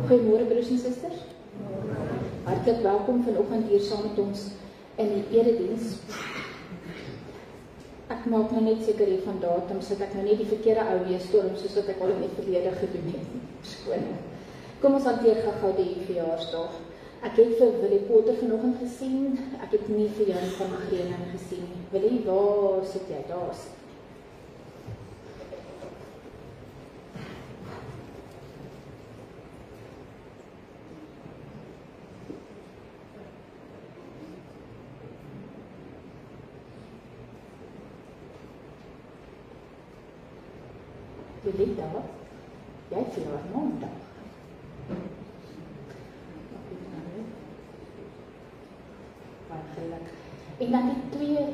Goeiemôre broers en susters. Hartlik welkom vanoggend hier saam met ons in die erediens. Ek maak nou net seker hier van datum, sodat ek nou nie die verkeerde ou weer storm soos wat ek al in die verlede gedoen het. Skoon. Kom ons hanteer gou die verjaarsdag. Ek het vir Willie Potter vanoggend gesien. Ek het nie vir Jan van Grenen gesien nie. Willie, waar sit jy? Daar sit. Willie daar? Jy het hier maandag. En dan die twee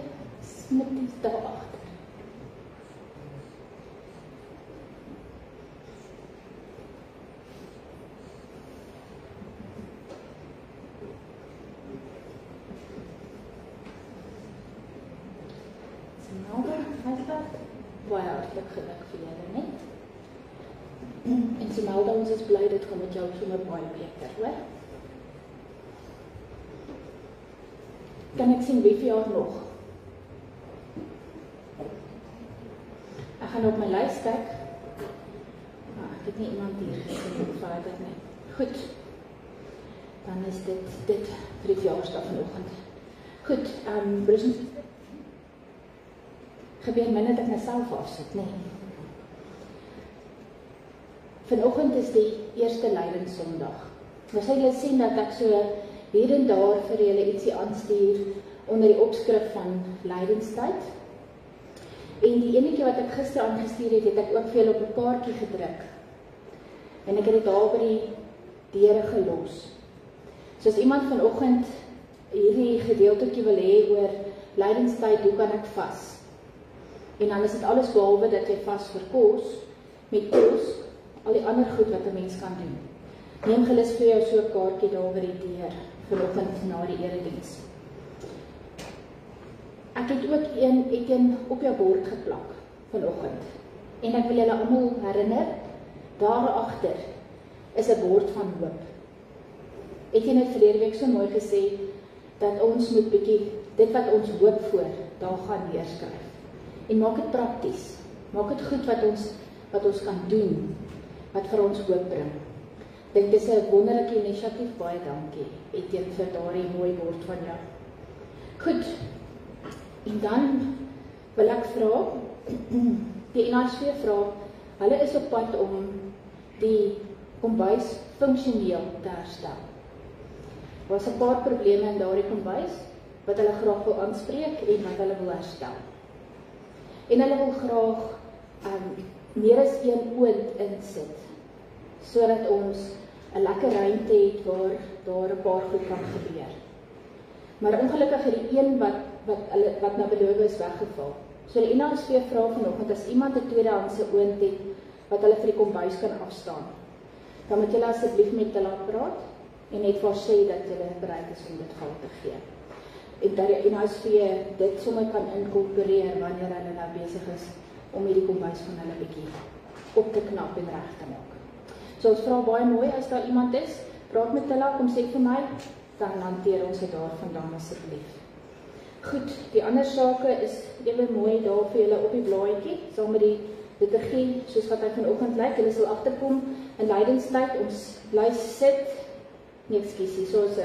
snitties daar agter. Baie hartlik geluk vir julle, net. En Simelda, ons is bly dit gaan met jou sommer baie beter, hoor? Kan ek sien wie verjaar nog? Ek gaan op my lys kyk. Ek het nie iemand hier gesien verder nie. Goed. Dan is dit vir die verjaarsdag vanoggend. Goed, broers en susters. Gebeur min dat ek myself afsit, nee. Vanoggend is die eerste Lydenssondag. Nou sal julle sien dat ek so hier en daar vir julle ietsie aanstuur onder die opskrif van Lydenstyd. En die enetjie wat ek gister aangestuur het ek ook vir julle op 'n kaartjie gedruk. En ek het dit daar by die deure gelos. So as iemand vanoggend hierdie gedeeltetjie wil hê oor Lydenstyd, hoe kan ek vas? En dan is dit alles behalwe dat jy vas vir kos, met kos, al die ander goed wat 'n mens kan doen. Neem gerus vir jou so 'n kaartjie daar by die deur, vanoggend na die erediens. Ek het ook een op jou bord geplak, vanoggend. En ek wil julle almal herinner, daar agter is 'n bord van hoop. Ek het net verlede week so mooi gesê, dat ons moet bietjie, dit wat ons hoop voor, daar gaan neerskryf. En maak dit prakties, maak dit goed wat ons kan doen, wat vir ons hoop bring. Dit is 'n wonderlike inisiatief, baie dankie, Etienne, vir daardie mooi woord van jou. Goed, en dan wil ek vra, die NSV vra, hulle is op pad om die kombuis funksioneel te herstel. Daar was 'n paar probleme in daardie kombuis, wat hulle graag wil aanspreek en wat hulle wil herstel. En hulle wil graag meer as een oond insit, sodat ons 'n lekker ruimte het waar daar 'n paar goed kan gebeur. Maar ongelukkig het die een wat nou beloof is weggeval. So die NSV vra vanoggend, as iemand 'n tweedehandse oond het, wat hulle vir die kombuis kan afstaan, dan moet julle asseblief met hulle praat, en net vir sê dat julle bereid is om dit geld te gee. En dat die NSV dit sommer kan inkorporeer wanneer hulle nou besig is om hierdie kombuis van hulle bietjie op te knap en reg te maak. So ons vra baie mooi, as daar iemand is, praat met hulle, kom sê vir my, dan hanteer ons dit daarvandaan asseblief. Goed, die ander sake is ewe mooi daar vir julle op die blaadjie, saam met die liturgie, soos wat hy vanoggend lyk. Julle sal agterkom in Lydenstyd, ons bly sit, nee ekskuusie, soos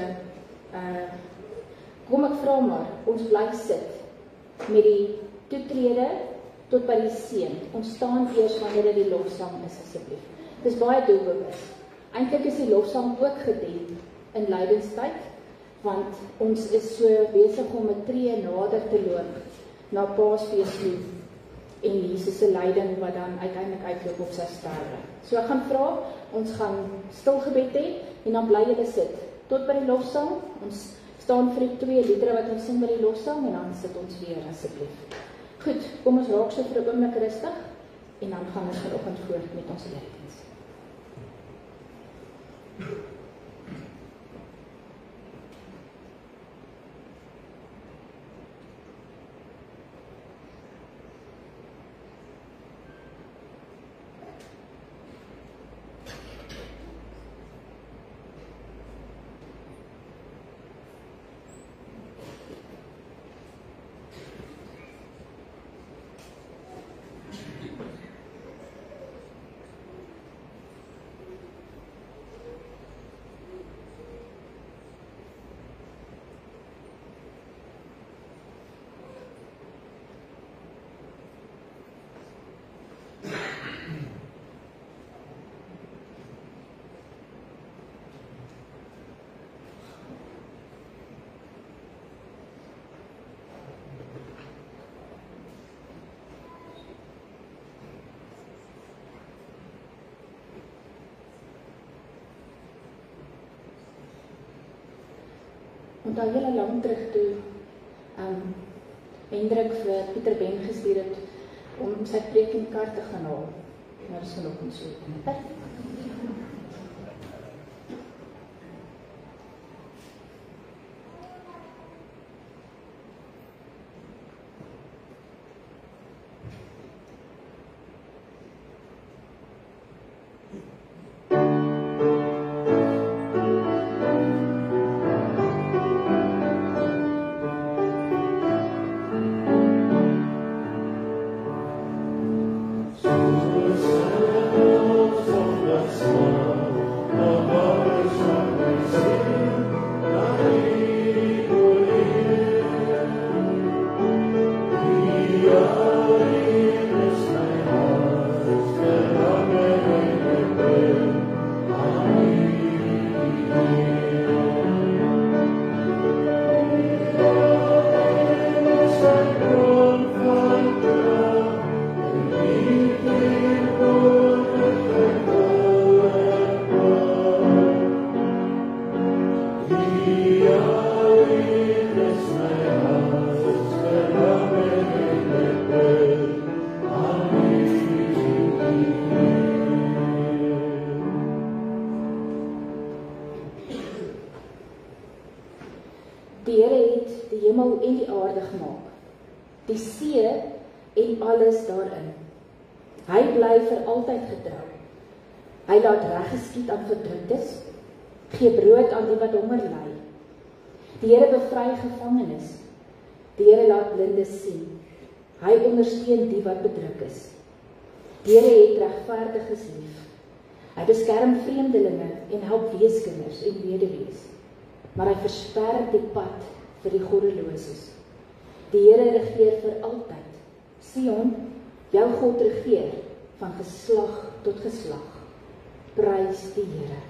kom ek vra maar, ons bly sit met die toetrede tot by die seën. Ons staan eers wanneer dit die lofsang is, asseblief. Dit is baie doelbewus. Eintlik is die lofsang ook gedien in Lydenstyd, want ons is so besig om 'n tree nader te loop na Paasfees toe en Jesus se lyding wat dan uiteindelik uitloop op sy sterwe. So ek gaan vra, ons gaan stil gebed hê en dan bly julle sit tot by die lofsang. Ons staan vir die 2 liedere wat ons sing by die lofsang en dan sit ons weer asseblief. Goed, kom ons raak so vir 'n oomblik rustig en dan gaan ons vanoggend voort met ons erediens. onthou julle lank terug toe Hendrik vir Pieter Ben gestuur het om sy preek in die kar te gaan haal. Maar dis vanoggend so. Die Here het die hemel en die aarde gemaak, die see en alles daarin. Hy bly vir altyd getrou. Hy laat reg geskied aan verdruktes, gee brood aan die wat honger ly. Die Here bevry gevangenes, die Here laat blindes sien. Hy ondersteun die wat bedruk is. Die Here het regverdiges lief. Hy beskerm vreemdelinge en help weeskinders en weduwees. Maar hy versper die pad vir die goddeloses. Die Here regeer vir altyd. Sion, jou God regeer van geslag tot geslag. Prys die Here.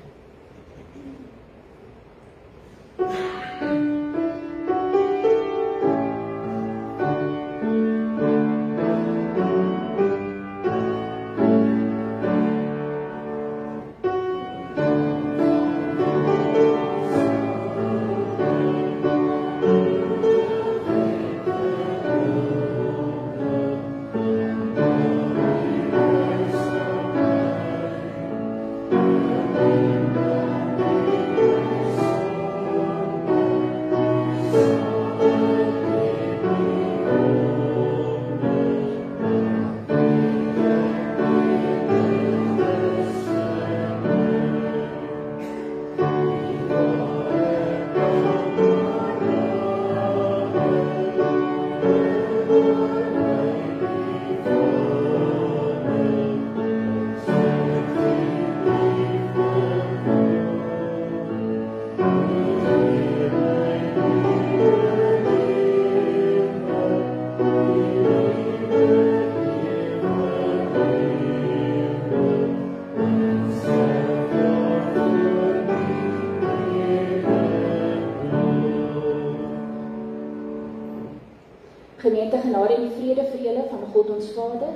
Gemeente, genade en vrede vir julle van God ons Vader,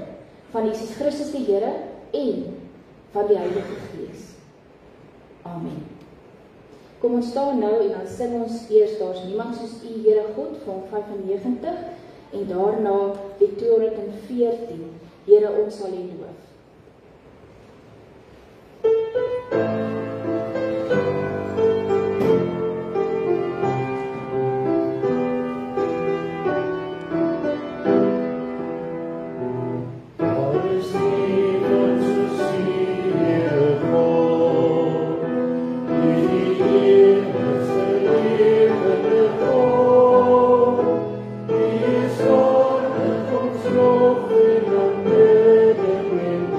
van Jesus Christus die Here en van die Heilige Gees. Amen. Kom ons staan nou en dan sing ons eers Daar's niemand soos U, Here God, van 95 en daarna die 214, Here ons sal U loof. Slow in the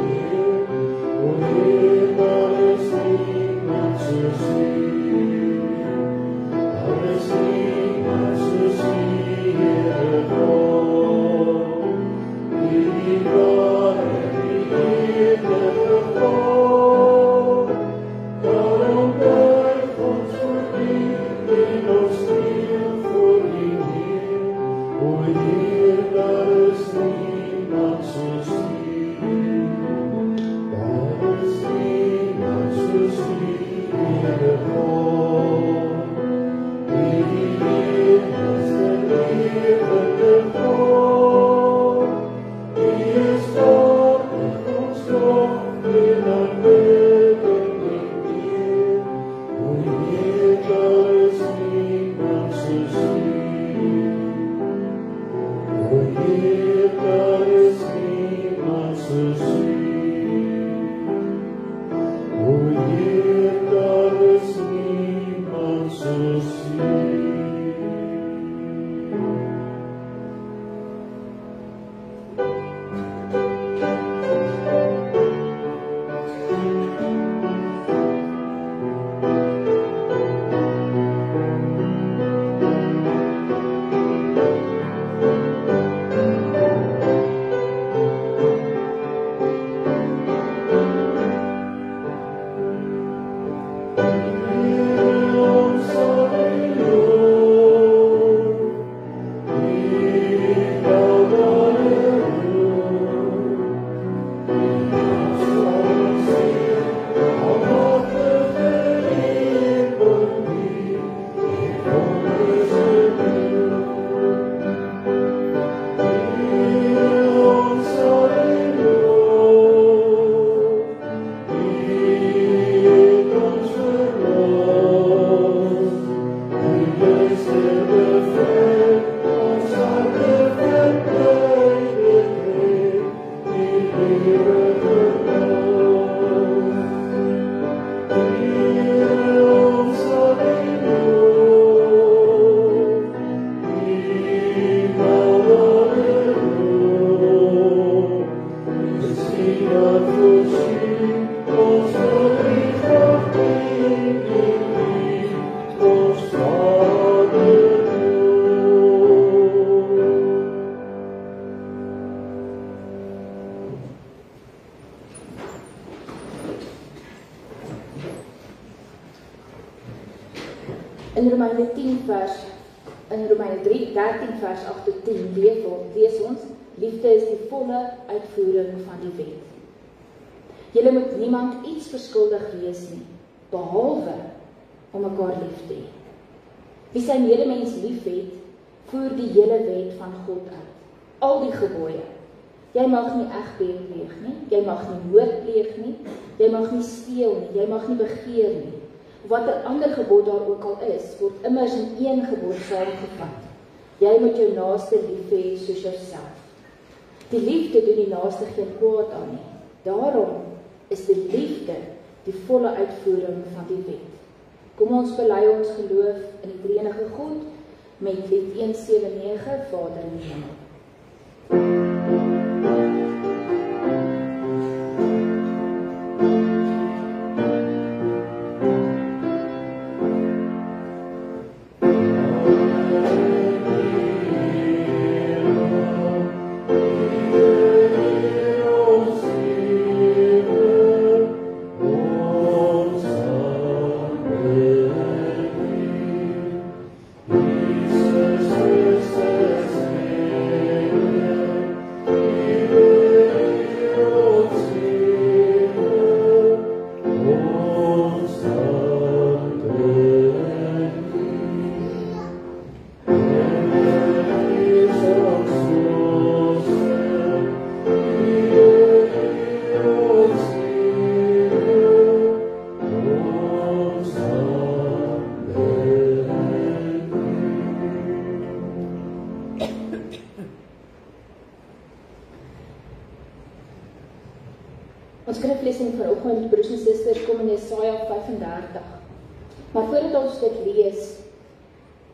In Romeine 10 vers, in Romeine 3, 13 vers 8 tot 10 lees ons, liefde is die volle uitvoering van die wet. Julle moet niemand iets verskuldig wees nie, behalwe om mekaar lief te hê. Wie sy medemens lief het, voer die hele wet van God uit. Al die gebooie. Jy mag nie egbreek pleeg nie, jy mag nie moord pleeg nie, jy mag nie steel nie, jy mag nie begeer nie. Wat 'n ander gebod daar ook al is, word immers in een gebod saamgevat. Jy moet jou naaste lief hê soos jouself. Die liefde doen die naaste geen kwaad aan nie. Daarom is die liefde die volle uitvoering van die wet. Kom ons bely ons geloof in die Drie-enige God met lied 179, Vader in die hemel. Ons skriflesing vanoggend, broers en susters, kom in Jesaja 35. Maar voordat ons dit lees,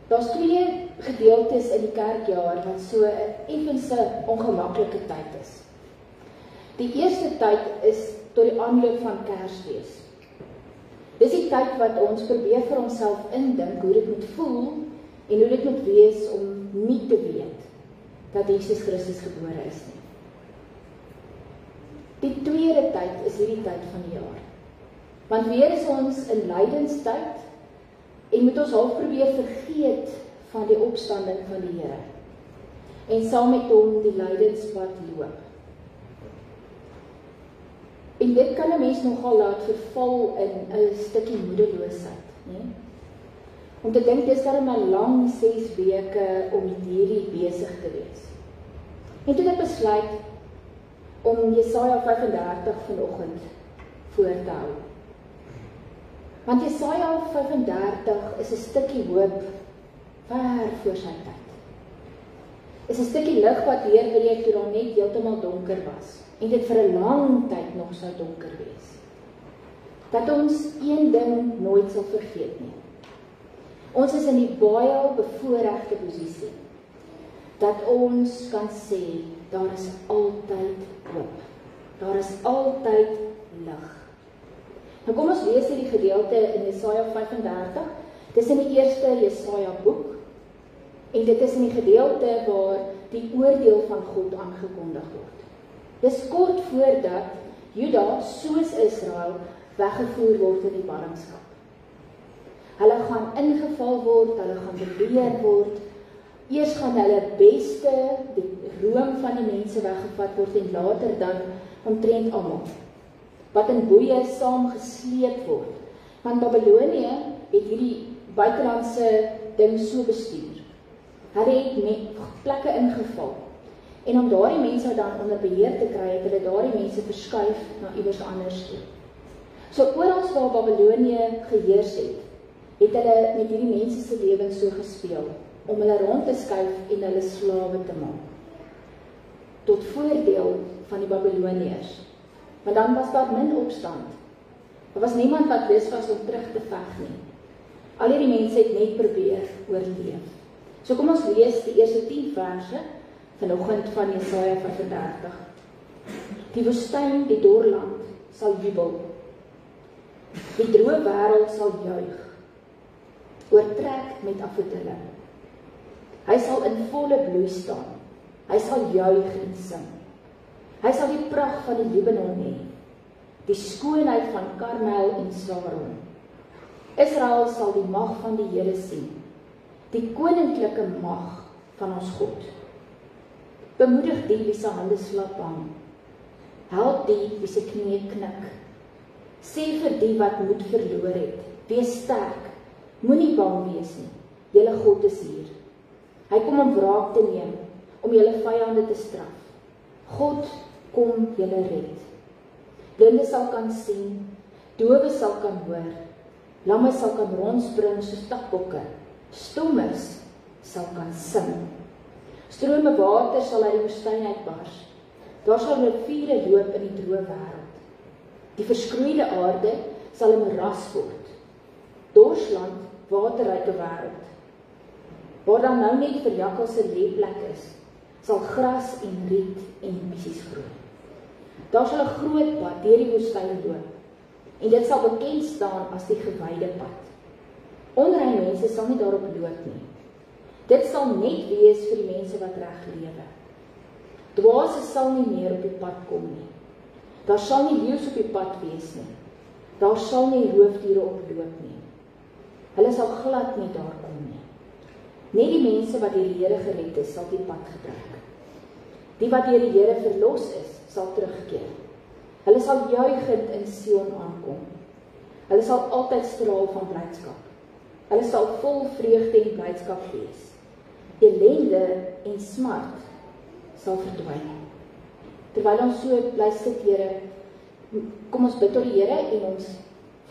daar's twee gedeeltes in die kerkjaar wat so 'n effense ongemaklike tyd is. Die eerste tyd is tot die aanloop van Kersfees. Dis die tyd wat ons probeer vir onsself indink hoe dit moet voel en hoe dit moet wees om nie te weet dat Jesus Christus gebore is nie. Die tweede tyd is hierdie tyd van die jaar. Want weer is ons in lydenstyd en moet ons half probeer vergeet van die opstanding van die Here. En saam met hom die lydenspad loop. En dit kan 'n mens nogal laat verval in 'n stukkie moedeloosheid, né? Om te dink, dis darem 'n lang 6 weke om hierdie besig te wees. En toe het ek besluit om Jesaja 35 vanoggend voor te hou. Want Jesaja 35 is 'n stukkie hoop ver voor sy tyd. Is 'n stukkie lig wat deurbreek toe daar net heeltemal donker was en dit vir 'n lang tyd nog sou donker wees. Dat ons een ding nooit sal vergeet nie. Ons is in die baie bevoorregte posisie dat ons kan sê, daar is altyd hoop. Daar is altyd lig. Nou kom ons lees hierdie gedeelte in Jesaja 35. Dis in die eerste Jesaja boek. En dit is in die gedeelte waar die oordeel van God aangekondig word. Dis kort voordat Juda, soos Israel, weggevoer word in die ballingskap. Hulle gaan ingeval word, hulle gaan beweer word. Eers gaan hulle beste, die room van die mense weggevat word en later dan omtrent almal wat in boeye saam gesleep word. Want Babylonië het hierdie buitelandse ding so bestuur. Hulle het met plekke ingeval. En om daardie mense dan onder beheer te kry, het hulle daardie mense verskuif na iewers anders toe. So oral waar Babylonië geheers het hulle met hierdie mense se lewens so gespeel, om hulle rond te skuif en hulle slawe te maak. Tot voordeel van die Babyloniërs. Want dan was daar min opstand. Daar was niemand wat lus was om terug te veg nie. Al hierdie mense het net probeer oorleef. So kom ons lees die eerste 10 verse vanoggend van Jesaja 35. Die woestyn, die dorland, sal jubel. Die droë wêreld sal juig. Oortrek met afodille. Hy sal in volle bloei staan. Hy sal juig en sing. Hy sal die pragt van die Libanon hê, die skoonheid van Karmel en Saron. Israel sal die mag van die Here sien, die koninklike mag van ons God. Bemoedig die wie se hande slap hang. Help die wie se knie knik. Sê vir die wat moed verloor het, wees sterk, moenie bang wees nie. Julle God is hier. Hy kom om wraak te neem, om julle vyande te straf. God kom julle red. Blinde sal kan sien, dowe sal kan hoor, lamme sal kan rondspring soos takbokke, stommes sal kan sing. Strome water sal uit die woestyn uitbars. Daar sal riviere loop in die droë wêreld. Die verskroeide aarde sal 'n moeras word. Dorsland, waterryke wêreld. Waar dan nou net vir jakkals se leefplek is, sal gras en riet en bissies groei. Daar sal 'n groot pad deur die woestyn loop, en dit sal bekend staan as die gewyde pad. Onreine mense sal nie daarop loop nie. Dit sal net wees vir die mense wat reg lewe. Dwaase sal nie meer op die pad kom nie. Daar sal nie leeu's op die pad wees nie. Daar sal nie roofdiere oploop nie. Hulle sal glad nie daar kom nie. Net die mense wat deur die Here gered is, sal die pad gebruik. Die wat deur die Here verlos is, sal terugkeer. Hulle sal juigend in Sion aankom. Hulle sal altyd straal van blydskap. Hulle sal vol vreugde en blydskap wees. Ellende en smart sal verdwyn. Terwyl ons so bly sit, Here, kom ons bid tot die Here en ons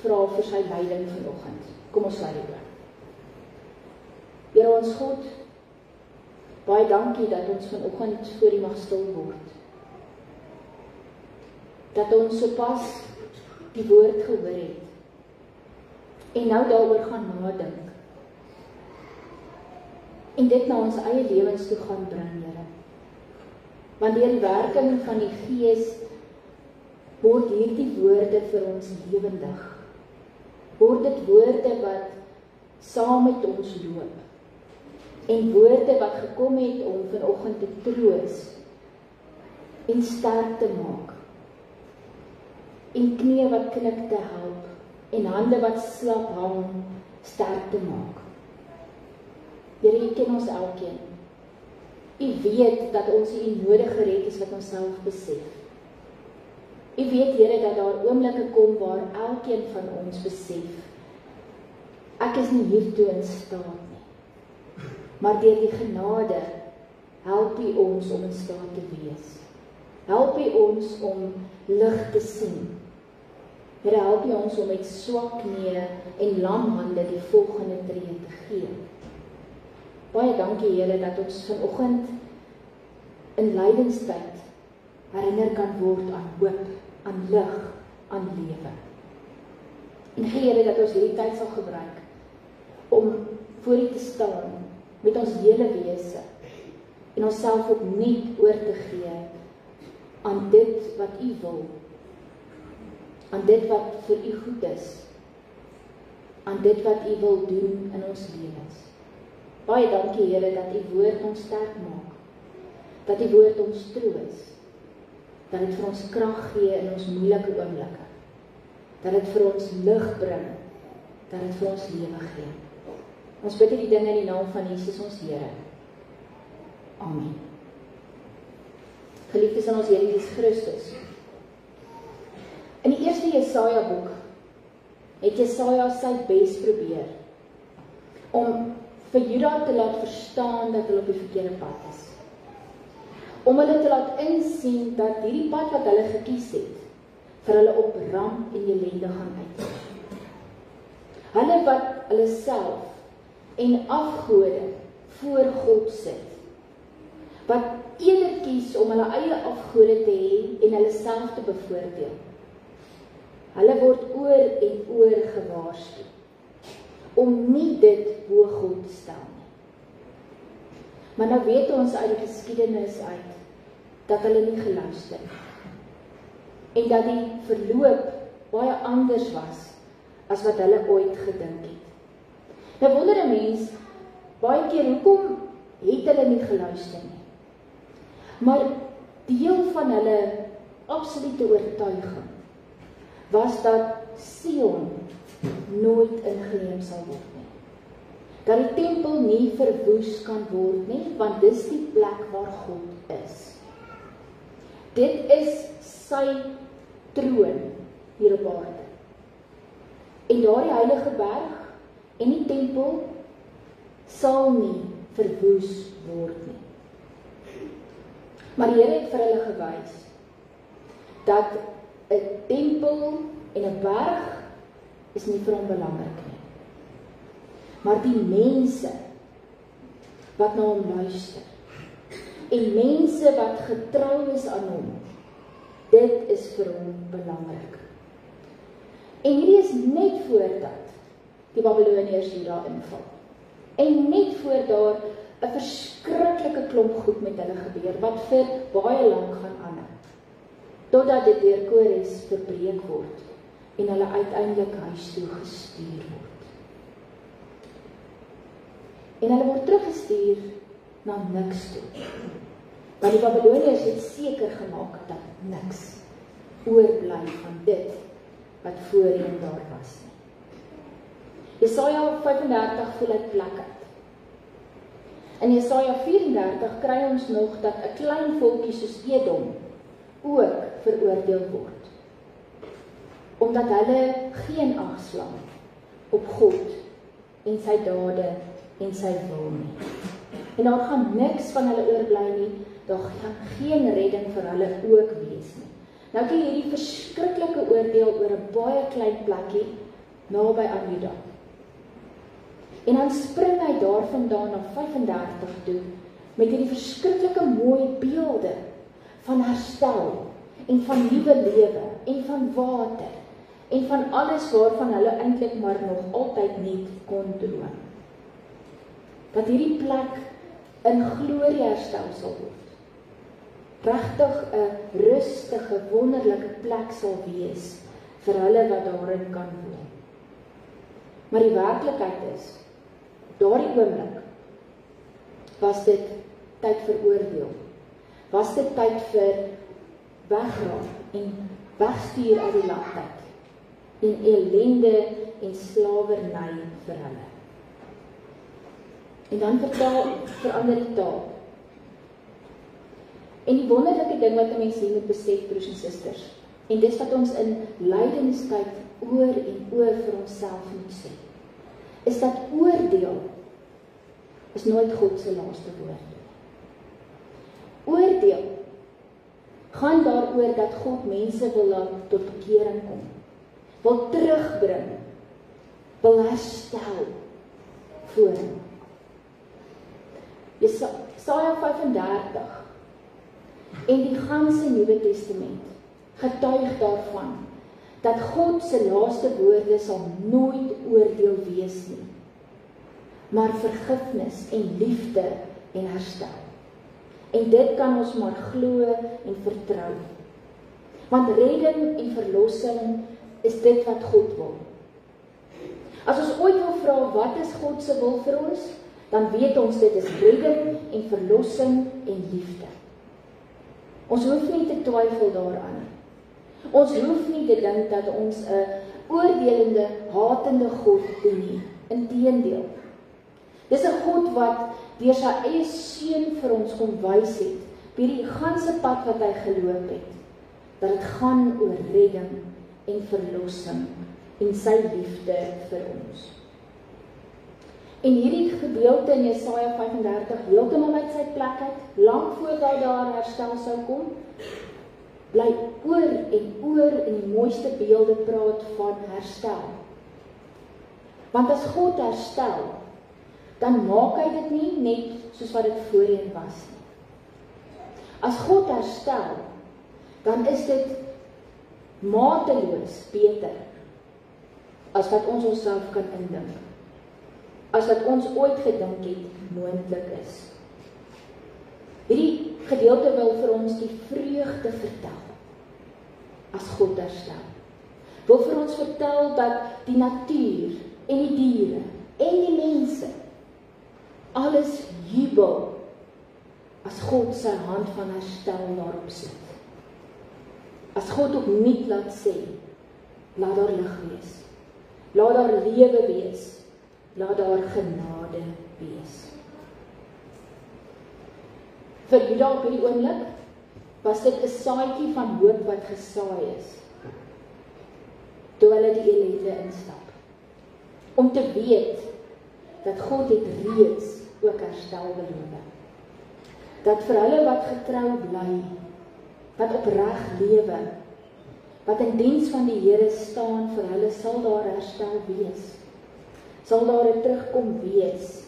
vra vir sy leiding vanoggend. Kom ons lei dit. Here ons God, baie dankie dat ons vanoggend voor U mag stil word. Dat ons sopas die woord gehoor het en nou daaroor gaan nadink. En dit na ons eie lewens toe gaan bring, Here. Want deur die werking van die Gees word hierdie woorde vir ons lewendig. Word dit woorde wat saam met ons loop. En woorde wat gekom het om vanoggend te troos en sterk te maak. En knie wat knik te help en hande wat slap hang sterk te maak. Here, U ken ons elkeen. U weet dat ons U nodig gered is wat ons self besef. U weet, Here, dat daar oomblikke kom waar elkeen van ons besef ek is nie hiertoe in staat nie. Maar deur die genade, help U ons om in staat te wees. Help U ons om lig te sien. Here, help U ons om met swak knieë en lam hande die volgende tree te gee. Baie dankie, Here, dat ons vanoggend in lydingstyd herinner kan word aan hoop, aan lig, aan lewe. En gee, Here, dat ons hierdie tyd sal gebruik om voor U te staan met ons hele wese en onsself opnuut oor te gee aan dit wat U wil, aan dit wat vir U goed is, aan dit wat U wil doen in ons lewens. Baie dankie, Here, dat U woord ons sterk maak, dat U woord ons troos, dat dit vir ons krag gee in ons moeilike oomblikke, dat dit vir ons lig bring, dat dit vir ons lewe gee. Ons bid die dinge in die naam van Jesus ons Here. Amen. Geliefdes in ons Here Jesus Christus. In die eerste Jesaja boek het Jesaja sy bes probeer om vir Juda te laat verstaan dat hulle op die verkeerde pad is. Om hulle te laat insien dat hierdie pad wat hulle gekies het, vir hulle op ramp en ellende gaan uitkom. Hulle wat hulle self en afgode voor God sit, wat eerder kies om hulle eie afgode te hê en hulle self te bevoordeel. Hulle word oor en oor gewaarsku om nie dit bo God te stel nie. Maar nou weet ons uit die geskiedenis uit dat hulle nie geluister en dat die verloop baie anders was as wat hulle ooit gedink het. Nou wonder 'n mens baie keer hoekom het hulle nie geluister nie. Maar deel van hulle absolute oortuiging was dat Sion nooit ingeneem sal word nie. Dat die tempel nie verwoes kan word nie, want dis die plek waar God is. Dit is sy troon hier op aarde. En daardie heilige berg en die tempel sal nie verwoes word nie. Maar die Here het vir hulle gewys dat 'n tempel en 'n berg is nie vir hom belangrik nie. Maar die mense wat na hom luister en mense wat getrou is aan hom, dit is vir hom belangrik. En hierdie is net voordat die Babiloniërs Juda inval. En net voor daar 'n verskriklike klomp goed met hulle gebeur, wat vir baie lank gaan aanhou, totdat dit deur Kores verbreek word en hulle uiteindelik huis toe gestuur word. En hulle word teruggestuur na niks toe. Want die Babiloniërs het seker gemaak dat niks oorbly van dit wat voorheen daar was nie. Jesaja 35 voel uit plek uit. In Jesaja 34 kry ons nog dat 'n klein volkie soos Edom ook veroordeel word, omdat hulle geen ag slaan op God en sy dade en sy wil nie. En daar gaan niks van hulle oorbly nie, daar gaan geen redding vir hulle ook wees nie. Nou kyk hierdie verskriklike oordeel oor 'n baie klein plekkie naby aan Juda. En dan spring hy daarvandaan na 35 toe met hierdie verskriklike mooi beelde van herstel en van nuwe lewe en van water en van alles waarvan hulle eintlik maar nog altyd nie kon droom. Dat hierdie plek in glorie herstel sal word. Regtig 'n rustige, wonderlike plek sal wees vir hulle wat daarin kan woon. Maar die werklikheid is, daardie oomblik was dit tyd vir oordeel. Was dit tyd vir wegraak en wegstuur uit die land uit. En ellende en slawerny vir hulle. En dan verander die taal. En die wonderlike ding wat 'n mens hier moet besef, broers en susters, en dis wat ons in lydingstyd oor en oor vir onsself moet sê, is dat oordeel is nooit God se laaste woord. Oordeel gaan daaroor dat God mense wil laat tot bekering kom, wil terugbring, wil herstel voor hom. Jesaja 35 en die ganse Nuwe Testament getuig daarvan dat God se laaste woorde sal nooit oordeel wees nie, maar vergifnis en liefde en herstel. En dit kan ons maar glo en vertrou. Want redding en verlossing is dit wat God wil. As ons ooit wil vra wat is God se wil vir ons, dan weet ons dit is redding en verlossing en liefde. Ons hoef nie te twyfel daaraan. Ons hoef nie te dink dat ons 'n oordelende, hatende God dien nie. Inteendeel. Dis 'n God wat deur sy eie seun vir ons kom wys het, deur die ganse pad wat hy geloop het, dat dit gaan oor redding en verlossing en sy liefde vir ons. En hierdie gedeelte in Jesaja 35 heeltemal uit sy plek uit, lank voordat daar herstel sou kom, bly oor en oor in die mooiste beelde praat van herstel. Want as God herstel, dan maak hy dit nie net soos wat dit voorheen was nie. As God herstel, dan is dit mateloos beter as wat ons onsself kan indink. As wat ons ooit gedink het moontlik is. Hierdie gedeelte wil vir ons die vreugde vertel as God herstel. Wil vir ons vertel dat die natuur en die diere en die mense alles jubel as God sy hand van herstel daarop sit. As God opnuut laat sê, laat daar lig wees, laat daar lewe wees, laat daar genade wees. Vir Juda op hierdie oomblik was dit 'n saadjie van hoop wat gesaai is, toe hulle die ellende instap. Om te weet dat God het reeds ook herstel beloof. Dat vir hulle wat getrou bly, wat opreg lewe, wat in diens van die Here staan, vir hulle sal daar herstel wees. Sal daar 'n terugkom wees.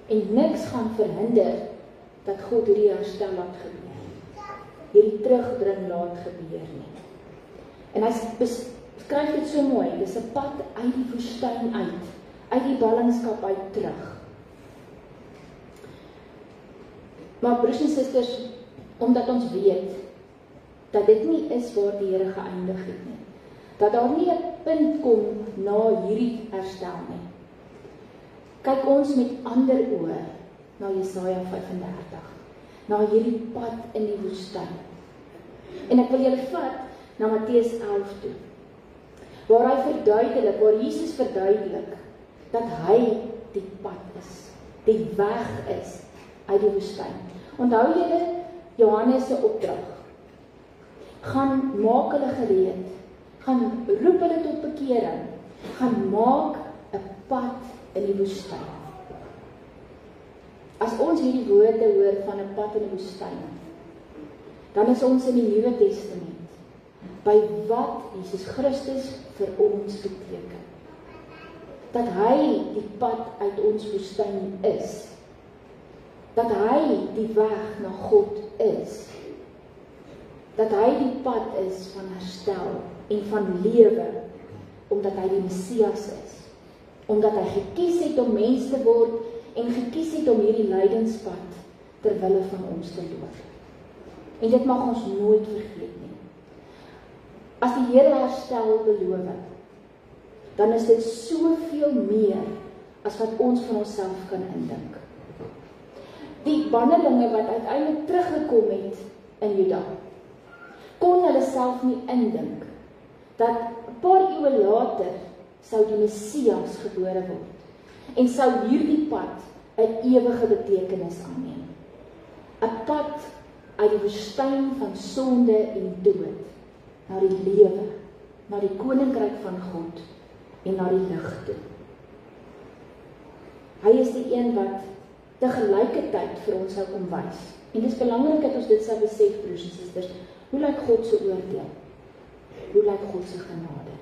En niks gaan verhinder dat God hierdie herstel laat gebeur. Hierdie terugbring laat gebeur nie. En hy beskryf dit so mooi, dis 'n pad uit die woestyn uit die ballingskap uit terug. Maar broers en susters, omdat ons weet dat dit nie is waar die Here geëindig het nie, dat daar nie 'n punt kom na hierdie herstel nie. Kyk ons met ander oë na Jesaja 35, na hierdie pad in die woestyn. En ek wil julle vat na Matteus 11 toe, waar hy verduidelik, waar Jesus verduidelik, dat hy die pad is, die weg is uit die woestyn. Onthou julle Johannes se opdrag, gaan maak hulle gereed, gaan roep hulle tot bekering, gaan maak 'n pad in die woestyn. As ons hierdie woorde hoor van 'n pad in die woestyn, dan is ons in die Nuwe Testament, by wat Jesus Christus vir ons beteken. Dat hy die pad uit ons woestyn is. Dat hy die weg na God is. Dat hy die pad is van herstel en van lewe, omdat hy die Messias is. Omdat hy gekies het om mens te word en gekies het om hierdie lydenspad ter wille van ons te loop. En dit mag ons nooit vergeet nie. As die Here herstel beloof, dan is dit soveel meer as wat ons van onsself kan indink. Die bannelinge wat uiteindelik teruggekom het in Juda, kon hulle self nie indink dat 'n paar eeue later sou die Messias gebore word en sou hierdie pad 'n ewige betekenis aanneem. 'n Pad uit die woestyn van sonde en dood na die lewe, na die koninkryk van God en na die lig toe. Hy is die een wat tegelijkertijd vir ons sou kom wys. En dit is belangrik dat ons dit sou besef, broers en susters, hoe lyk God se oordeel? Hoe lyk God se genade?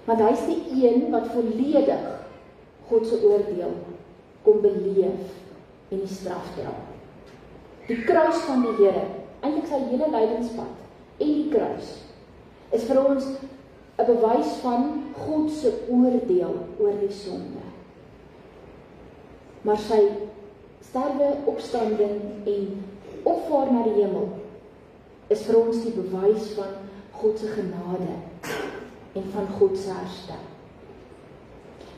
Want hy is die een wat volledig God se oordeel kom beleef en die straf dra. Die kruis van die Here, eintlik sy hele lydingspad en die kruis, is vir ons 'n bewys van God se oordeel oor die sonde. Maar sy sterwe, opstanding en opvaar na die hemel is vir ons die bewys van God se genade en van God se herstel.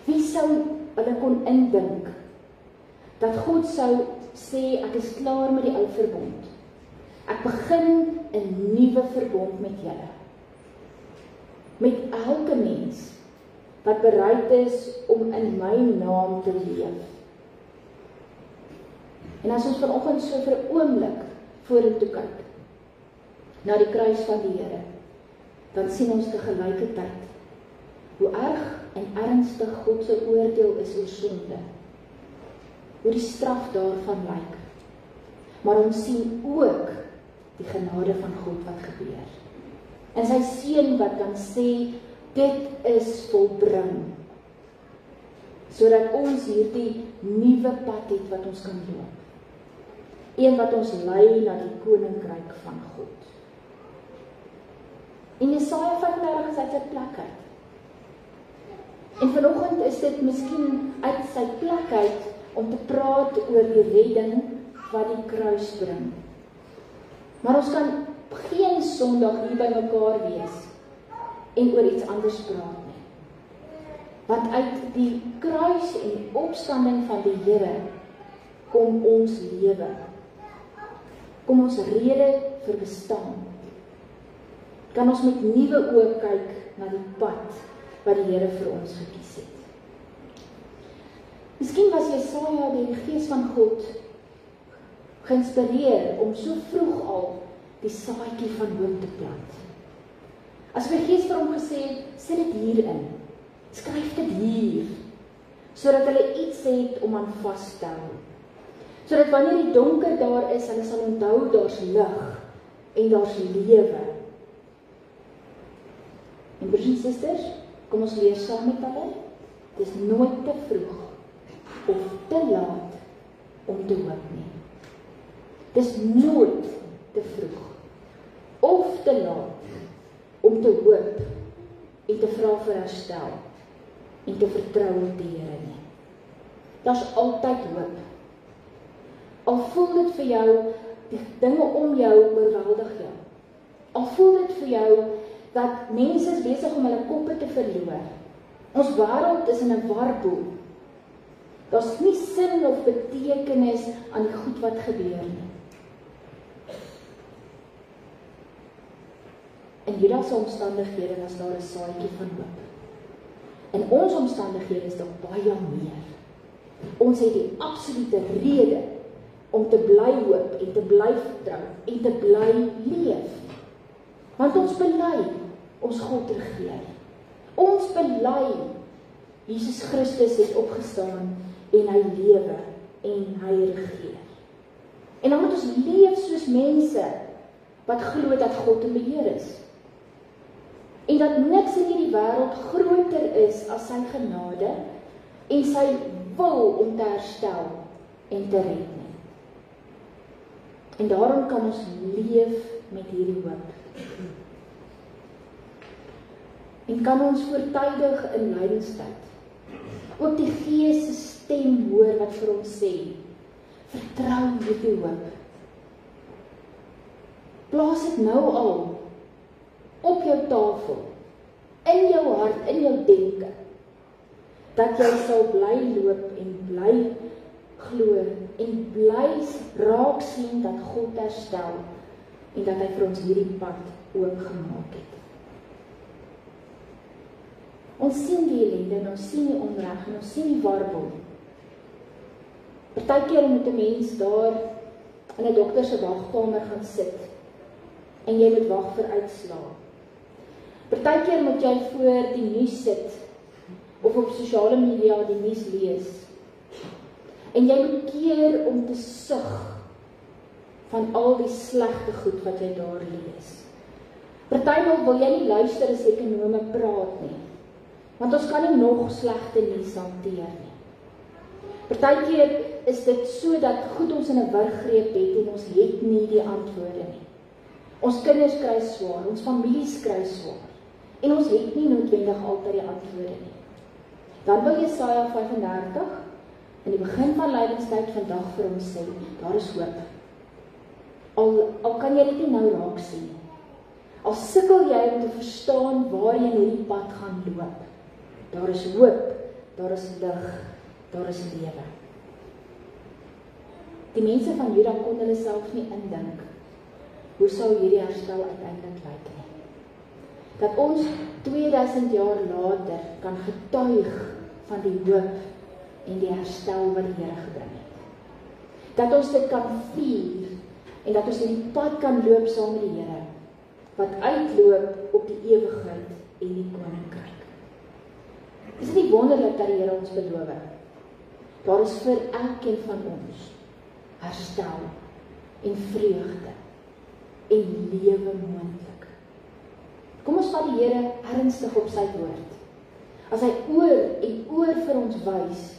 Wie sou hulle kon indink dat God sou sê, ek is klaar met die ou verbond. Ek begin 'n nuwe verbond met julle. Met elke mens wat bereid is om in my naam te leef. En as ons vanoggend so vir 'n oomblik vorentoe kyk, na die kruis van die Here, dan sien ons tegelijkertijd hoe erg en ernstig God se oordeel is oor sonde. Hoe die straf daarvan lyk. Maar ons sien ook die genade van God wat gebeur. En sy seun wat kan sê, dit is volbring. Sodat ons hierdie nuwe pad het wat ons kan loop. Een wat ons lei na die koninkryk van God. En Jesaja 35 is uit sy plek uit. En vanoggend is dit miskien uit sy plek uit om te praat oor die redding wat die kruis bring. Maar ons kan geen Sondag hier by mekaar wees en oor iets anders praat nie. Want uit die kruis en die opstanding van die Here kom ons lewe. Kom ons rede vir bestaan. Kan ons met nuwe oë kyk na die pad wat die Here vir ons gekies het. Miskien was Jesaja deur die Gees van God geïnspireer om so vroeg al die saadjie van hoop te plant. As die Gees vir hom gesê het, sit dit hierin, skryf dit hier, sodat hulle iets het om aan vas te hou. Sodat wanneer die donker daar is, hulle sal onthou daar's lig en daar's lewe. En broers en susters, kom ons lees saam met hulle. Dit is nooit te vroeg of te laat om te hoop nie. Dit is nooit te vroeg of te laat om te hoop en te vra vir herstel en te vertrou op die Here nie. Daar's altyd hoop. Al voel dit vir jou, die dinge om jou oorweldig jou. Al voel dit vir jou dat mense is besig om hulle koppe te verloor. Ons wêreld is in 'n warboel. Daar's nie sin of betekenis aan die goed wat gebeur nie. In hierdie omstandighede was daar 'n saadjie van hoop. In ons omstandighede is daar baie meer. Ons het die absolute rede om te bly hoop en te bly vertrou en te bly leef. Want ons bely ons God regeer. Ons bely Jesus Christus het opgestaan en hy lewe en hy regeer. En dan moet ons leef soos mense wat glo dat God in beheer is. En dat niks in hierdie wêreld groter is as sy genade en sy wil om te herstel en te red nie. En daarom kan ons leef met hierdie hoop. En kan ons voortydig in lydingstyd ook die Gees se stem hoor wat vir ons sê, vertrou hierdie hoop. Plaas dit nou al op jou tafel, in jou hart, in jou denke, dat jy sal bly loop en bly glo en bly raak sien dat God herstel en dat hy vir ons hierdie pad oopgemaak het. Ons sien die ellende en ons sien die onreg en ons sien die warboel. Partykeer moet 'n mens daar in 'n dokter se wagkamer gaan sit en jy moet wag vir uitslae. Partykeer moet jy voor die nuus sit of op sosiale media die nuus lees En jy moet keer om te sug van al die slegte goed wat jy daar lees. Partymal wil jy nie luister as ekonome praat nie, want ons kan nie nog slegte nuus hanteer nie. Partykeer is dit so dat goed ons in 'n wurggreep het en ons het nie die antwoorde nie. Ons kinders kry swaar, ons families kry swaar, en ons het nie noodwendig altyd die antwoorde nie. Dan wil Jesaja 35 in die begin van lydingstyd vandag vir ons sê, daar is hoop. Al kan jy dit nie nou raak sien nie. Al sukkel jy om te verstaan waar jy in hierdie pad gaan loop. Daar is hoop, daar is lig, daar is lewe. Die mense van Juda kon hulle self nie indink, hoe sou hierdie herstel uiteindelik lyk nie. Dat ons 2000 jaar later kan getuig van die hoop en die herstel wat die Here gebring het. Dat ons dit kan vier en dat ons die pad kan loop saam met die Here, wat uitloop op die ewigheid en die koninkryk. Is dit nie wonderlik dat die Here ons beloof? Daar is vir elkeen van ons herstel en vreugde en lewe moontlik. Kom ons vat die Here ernstig op sy woord. As hy oor en oor vir ons wys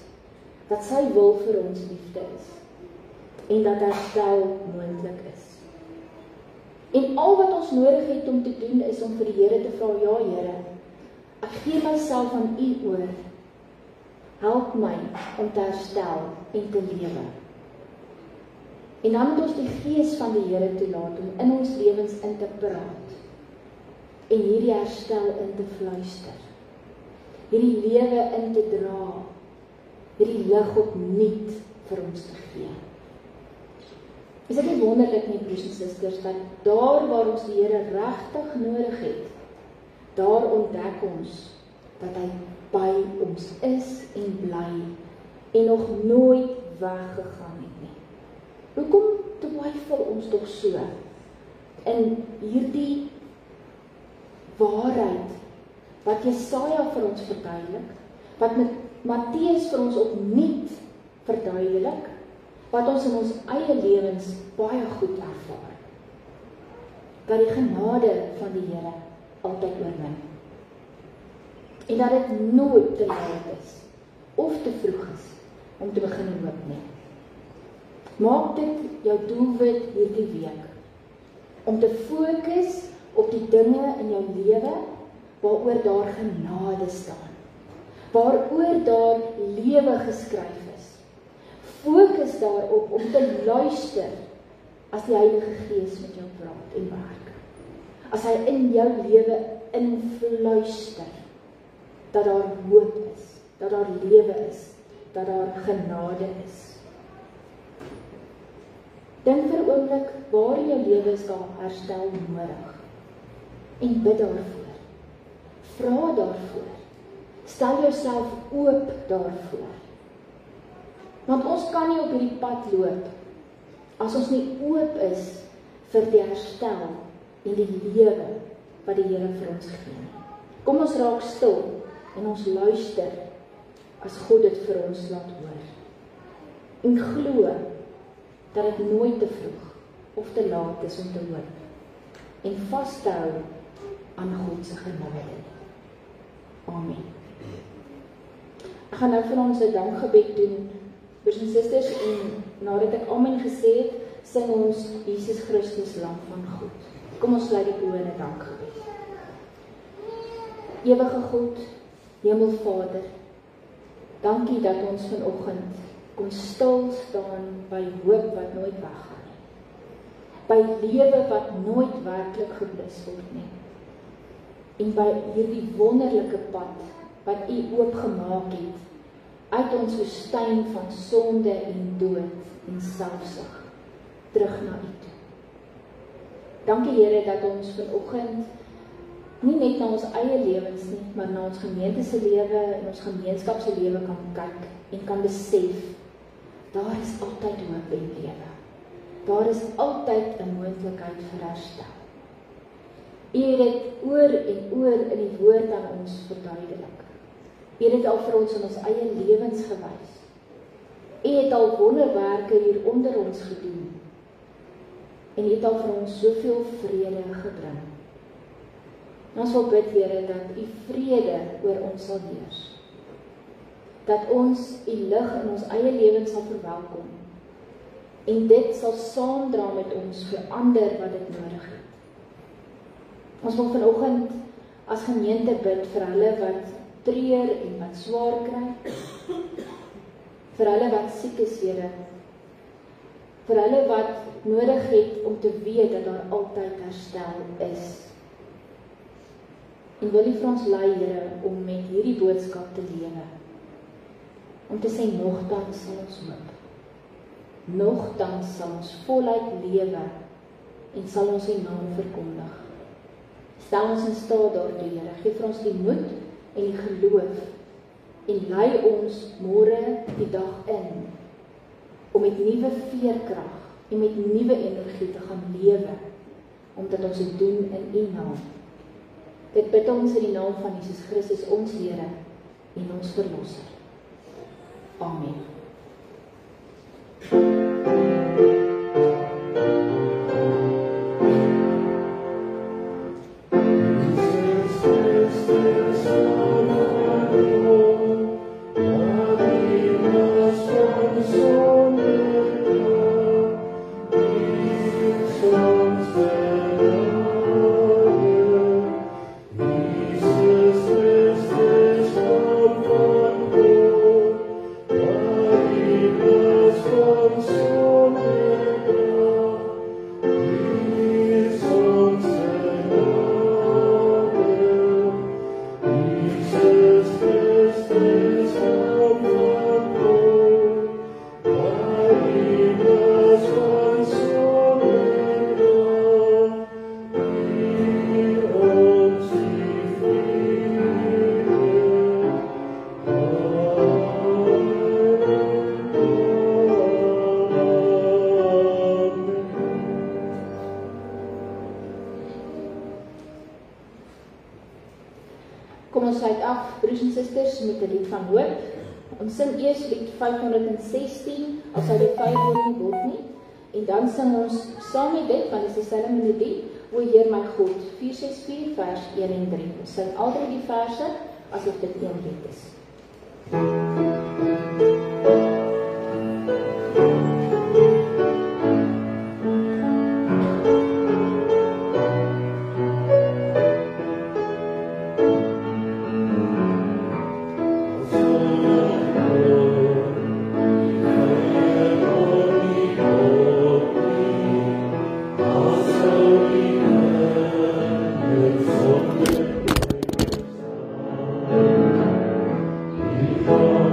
dat sy wil vir ons liefde is en dat herstel moontlik is. En al wat ons nodig het om te doen is om vir die Here te vra, ja Here, ek gee myself aan U oor. Help my om te herstel en te lewe. En dan moet ons die Gees van die Here toelaat om in ons lewens in te praat en hierdie herstel in te fluister. Hierdie lewe in te dra, hierdie lig opnuut vir ons te gee. Is dit nie wonderlik nie, broers en susters, dat daar waar ons die Here regtig nodig het, daar ontdek ons dat hy by ons is en bly en nog nooit weggegaan het nie. Hoekom twyfel ons tog so in hierdie waarheid wat Jesaja vir ons verduidelik, wat met Matteus vir ons opnuut verduidelik, wat ons in ons eie lewens baie goed ervaar. Dat die genade van die Here altyd oorwin. En dat dit nooit te laat is of te vroeg is om te begin hoop nie. Maak dit jou doelwit hierdie week om te fokus op die dinge in jou lewe waaroor daar genade staan, waaroor daar lewe geskryf is. Fokus daarop om te luister as die Heilige Gees met jou praat en werk. As hy in jou lewe influister, dat daar hoop is, dat daar lewe is, dat daar genade is. Dink vir 'n oomblik waar in jou lewe is daar herstel nodig. En bid daarvoor. Vra daarvoor. Stel jouself oop daarvoor. Want ons kan nie op hierdie pad loop as ons nie oop is vir die herstel en die lewe wat die Here vir ons gee. Kom ons raak stil en ons luister as God dit vir ons laat hoor. En glo dat dit nooit te vroeg of te laat is om te hoop en vas te hou aan God se genade. Amen. Ek gaan nou vir ons 'n dankgebed doen, broers en susters, en nadat ek amen gesê het, sing ons Jesus Christus Lam van God. Kom ons sluit die oë in 'n dankgebed. Ewige God, Hemelvader, dankie dat ons vanoggend kon stil staan by hoop wat nooit weggaan nie. By lewe wat nooit werklik geblus word nie. En by hierdie wonderlike pad wat U oopgemaak het uit ons woestyn van sonde en dood en selfsug terug na U toe. Dankie Here dat ons vanoggend nie net na ons eie lewens nie, maar na ons gemeente se lewe en ons gemeenskap se lewe kan kyk en kan besef, daar is altyd hoop en lewe. Daar is altyd 'n moontlikheid vir herstel. U het dit oor en oor in die woord aan ons verduidelik. U het dit al vir ons in ons eie lewens gewys. U het al wonderwerke hier onder ons gedoen. En U het al vir ons soveel vrede gebring. Ons wil bid, Here, dat U vrede oor ons sal heers. Dat ons U lig in ons eie lewens sal verwelkom. En dit sal saamdra met ons vir ander wat dit nodig het. Ons wil vanoggend as gemeente bid vir hulle wat treur en wat swaar kry. Vir hulle wat siek is, Here. Vir hulle wat nodig het om te weet dat daar altyd herstel is. En wil U vir ons lei, Here, om met hierdie boodskap te lewe. Om te sê, nogtans sal ons hoop. Nogtans sal ons voluit lewe en sal ons U naam verkondig. Stel ons in staat daartoe, Here. Geef vir ons die moed en die geloof en lei ons môre die dag in om met nuwe veerkrag en met nuwe energie te gaan lewe, omdat ons dit doen in U naam. Dit bid ons in die naam van Jesus Christus, ons Here en ons Verlosser. Amen. Kom ons sluit af, broers en susters, met 'n lied van hoop. Ons sing eers lied 516, as hy die 5 woord nie word nie. En dan sing ons saam met dit, want dit is dieselfde melodie, O Heer my God, 464 vers 1 en 3. Ons sing altyd die verse, asof dit een lied is. Oh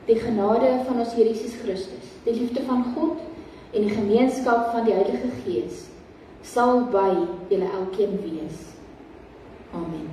die genade van ons Here Jesus Christus, die liefde van God en die gemeenskap van die Heilige Gees sal by julle elkeen wees. Amen.